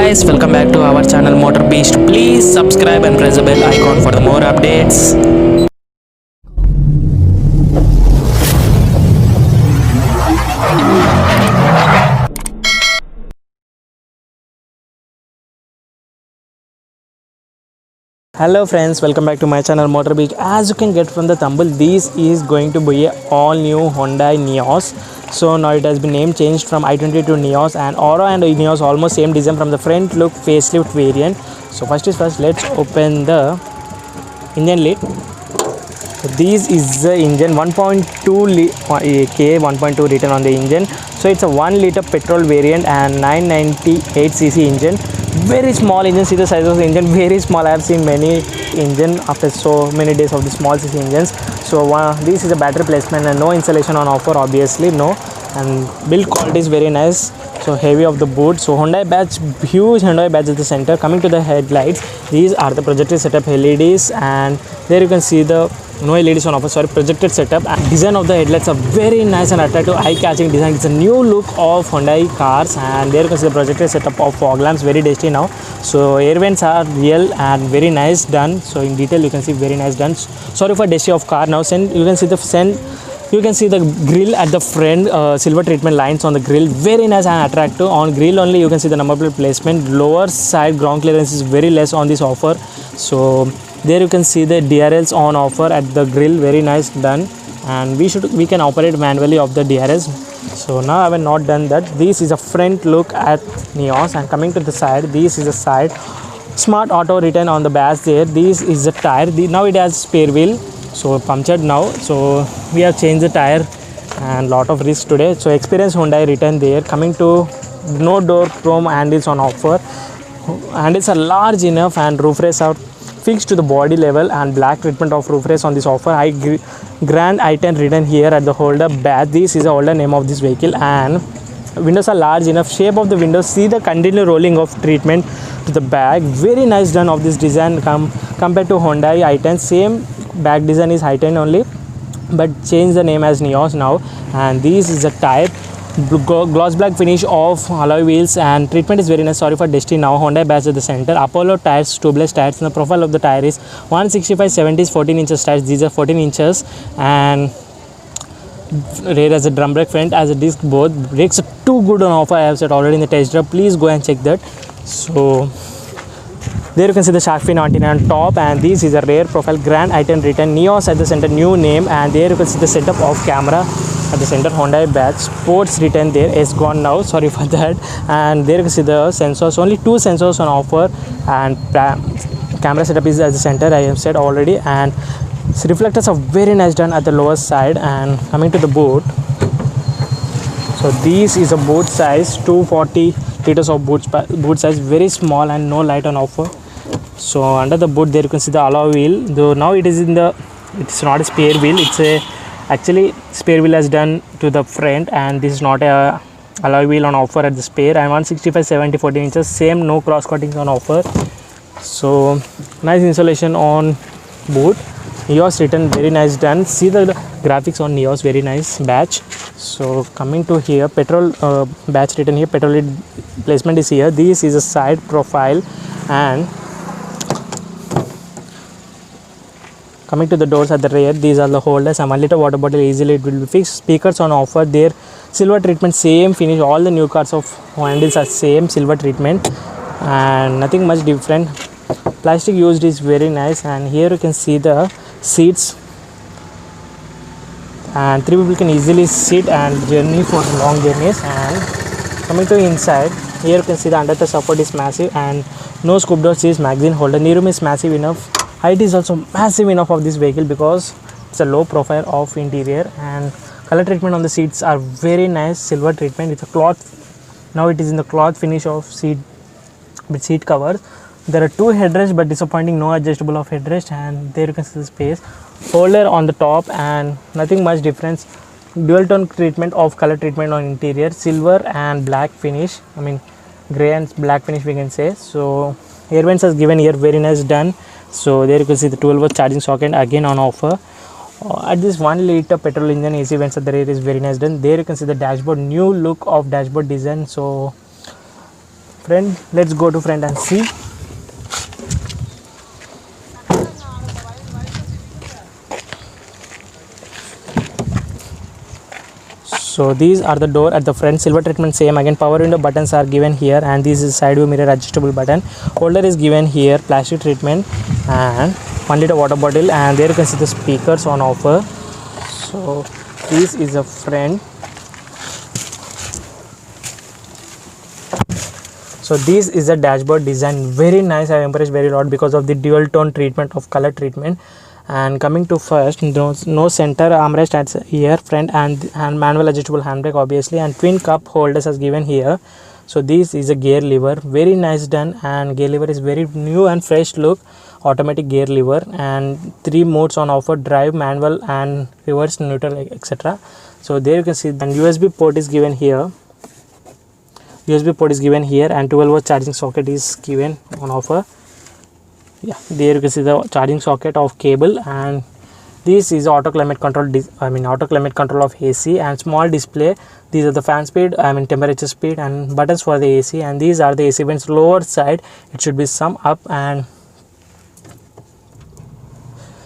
guys, welcome back to our channel Motor Beast. Please subscribe and press the bell icon for the more updates. Hello friends, welcome back to my channel Motor Beast. As you can get from the thumbnail, this is going to be a all new Hyundai Nios. So now it has been name changed from i20 to Nios, and Aura and Nios almost same design from the front look facelift variant. So first is first, let's open the engine lid. So this is the engine 1.2 K 1.2 written on the engine. So it's a 1 liter petrol variant and 998cc engine. Very small engine. See the size of the engine, very small. I have seen many engine after so many days of the small cc engines. So this is a battery placement and no installation on offer, obviously no. And build quality is very nice. So heavy of the boot. So Hyundai badge, huge Hyundai badge at the center. Coming to the headlights, these are the projected setup LEDs, and there you can see the no LEDs on offer, sorry, projected setup. And design of the headlights are very nice and attractive, eye-catching design. It's a new look of Hyundai cars, and there you can see the projected setup of fog lamps, very tasty now. So air vents are real and very nice done. So in detail you can see very nice done. Sorry for dusty of car. Now you can see the grill at the front, silver treatment lines on the grill, very nice and attractive. On grill only you can see the number plate placement. Lower side ground clearance is very less on this offer. So there you can see the DRLs on offer at the grill, very nice done. And we can operate manually of the DRS. So now I have not done that. This is a front look at Nios, and coming to the side, this is the side. Smart Auto written on the badge there. This is the tire. Now it has spare wheel, so punctured now. So we have changed the tire and lot of risk today. So Experience Hyundai written there. Coming to no door chrome handles on offer. Handles are large enough and roof rails are fixed to the body level, and black treatment of roof rails on this offer. Grand i10 written here at the holder badge. This is the older name of this vehicle, and windows are large enough. Shape of the windows, see the continual rolling of treatment to the back, very nice done of this design compared to Hyundai i10. Same back design is i10 only, but change the name as Nios now. And this is the tire, gloss black finish of alloy wheels, and treatment is very nice. Sorry for dusty now. Hyundai badge at the center. Apollo tires, tubeless tires, and the profile of the tire is 165/70 is 14 inches tires. These are 14 inches, and rear as a drum brake, front as a disc. Both brakes are too good on offer. I have said already in the test drive. Please go and check that. So there you can see the shark fin antenna on top, and this is a rear profile Grand i10 written. Nios at the center, new name, and there you can see the setup of camera at the center. Hyundai badge, sports written there. It's gone now, sorry for that. And there you can see the sensors, only 2 sensors on offer, and camera setup is at the center, I have said already. And reflectors are very nice done at the lower side. And coming to the boot, so this is a boot size, 240 liters of boot size, very small, and no light on offer. So under the boot there you can see the alloy wheel, though now it's not a spare wheel, actually spare wheel has done to the front, and this is not a alloy wheel on offer at the spare. And 165/70 14 inches, same, no cross cuttings on offer. So nice insulation on boot. Nios written, very nice done. See the graphics on Nios, very nice badge. So coming to here, petrol badge written here, petrol lid placement is here. This is a side profile. And coming to the doors at the rear, these are the holders, and 1 liter water bottle, easily it will be fixed. Speakers on offer there, silver treatment, same finish. All the new cars of handles are same silver treatment, and nothing much different. Plastic used is very nice. And here you can see the seats, and 3 people can easily sit and journey for long journeys. And coming to inside, here you can see the under the support is massive, and no scoop door seats, magazine holder. Knee room is massive enough. Height is also massive enough of this vehicle because it's a low profile of interior. And color treatment on the seats are very nice, silver treatment. It's a cloth, now it is in the cloth finish of seat with seat covers. There are 2 headrests, but disappointing, no adjustable of headrest. And there you can see the space holder on the top, and nothing much difference. Dual tone treatment of color treatment on interior, silver and black finish, I mean gray and black finish we can say. So air vents is given here, very nice done. So there you can see the 12-volt charging socket again on offer. At this 1 liter petrol engine, AC vents at the rear is very nice done. There you can see the dashboard, new look of dashboard design. So Friend, let's go to front and see. So these are the door at the front. Silver treatment same again. Power window buttons are given here, and this is side view mirror adjustable button. Holder is given here. Plastic treatment and 1 liter water bottle, and there you can see the speakers on offer. So this is a front. So this is a dashboard design, very nice. I am impressed very lot because of the dual tone treatment of color treatment. And coming to first, no center armrest at here, front and manual adjustable handbrake obviously, and twin cup holders as given here. So this is a gear lever, very nice done, and gear lever is very new and fresh look. Automatic gear lever, and 3 modes on offer: drive, manual, and reverse, neutral, etc. So there you can see, and USB port is given here. USB port is given here, and 12-volt charging socket is given on offer. Yeah, there you can see the charging socket of cable, and this is auto climate control. Auto climate control of AC, and small display. These are the fan speed, temperature speed, and buttons for the AC. And these are the AC vents. Lower side it should be some up, and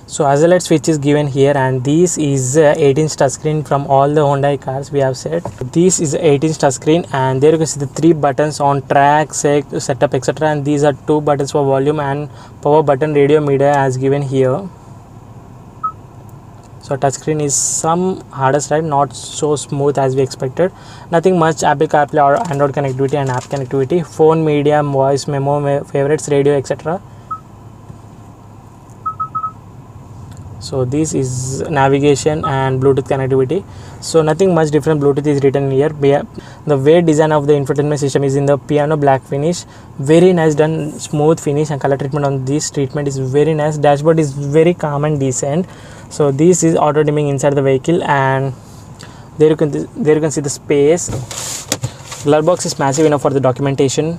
so azalite switch is given here, and this is 18-inch touchscreen from all the Hyundai cars we have said. This is 18-inch touchscreen, and there you can see the 3 buttons on track, setup, etc. And these are 2 buttons for volume and power button, radio, media as given here. So touchscreen is some harder side, not so smooth as we expected. Nothing much. Apple CarPlay or Android connectivity and app connectivity, phone, media, voice, memo, favorites, radio, etc. So this is navigation and Bluetooth connectivity. So nothing much different. Bluetooth is written here. The way design of the infotainment system is in the piano black finish, very nice done, smooth finish, and color treatment on this treatment is very nice. Dashboard is very calm and decent. So this is auto dimming inside the vehicle, and there you can see the space. Glove box is massive enough for the documentation,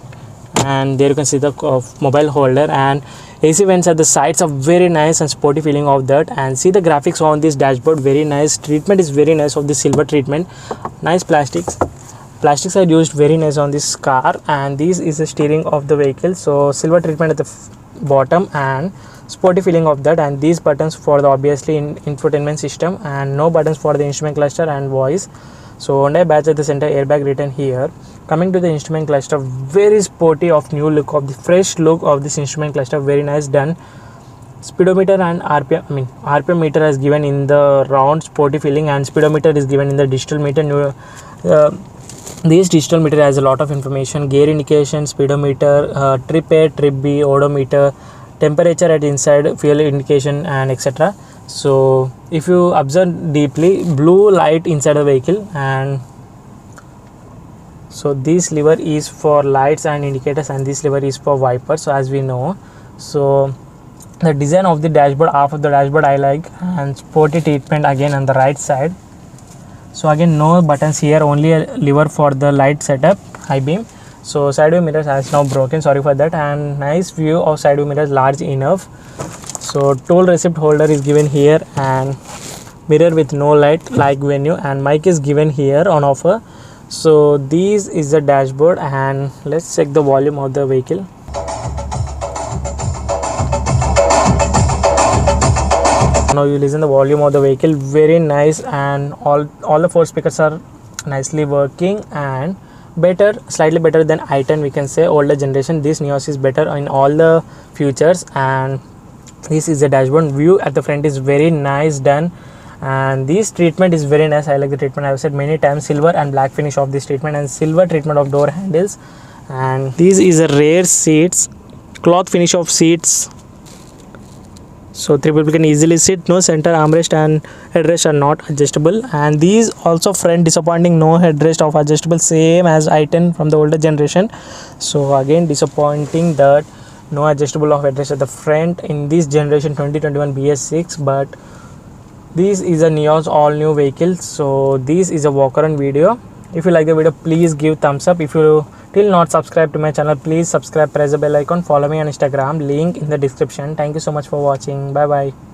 and there you can see the mobile holder, and AC vents at the sides are very nice and sporty feeling of that. And see the graphics on this dashboard, very nice. Treatment is very nice of the silver treatment. Nice plastics are used very nice on this car. And this is the steering of the vehicle. So silver treatment at the bottom and sporty feeling of that. And these buttons for the obviously infotainment system, and no buttons for the instrument cluster and voice. So Hyundai badge at the center, airbag written here. Coming to the instrument cluster, very sporty of new look of the fresh look of this instrument cluster, very nice done. Speedometer and RPM meter is given in the round sporty feeling, and speedometer is given in the digital meter. This digital meter has a lot of information: gear indication, speedometer, trip A, trip B, odometer, temperature at inside, fuel indication, and etc. So if you observe deeply, blue light inside the vehicle, and so this lever is for lights and indicators, and this lever is for wipers. So as we know, so the design of the dashboard, half of the dashboard I like, and sporty treatment again on the right side. So again, no buttons here, only a lever for the light setup, high beam. So side view mirrors has now broken, sorry for that, and nice view of side view mirrors, large enough. So toll receipt holder is given here, and mirror with no light like venue, and mic is given here on offer. So this is the dashboard, and let's check the volume of the vehicle. Now you listen the volume of the vehicle, very nice, and all the 4 speakers are nicely working, and better, slightly better than i10 we can say, older generation. This Nios is better in all the features. And this is the dashboard view at the front is very nice done, and this treatment is very nice. I like the treatment. I have said many times, silver and black finish of this treatment, and silver treatment of door handles. And this is a rear seats, cloth finish of seats, so 3 people can easily sit. No center armrest and headrest are not adjustable. And these also front, disappointing, no headrest of adjustable, same as i10 from the older generation. So again disappointing that no adjustable of headrest at the front in this generation 2021 BS6. But this is a Nios all new vehicle. So this is a walk around video. If you like the video, please give thumbs up. If you still not subscribe to my channel, please subscribe, press the bell icon, follow me on Instagram, link in the description. Thank you so much for watching. Bye bye.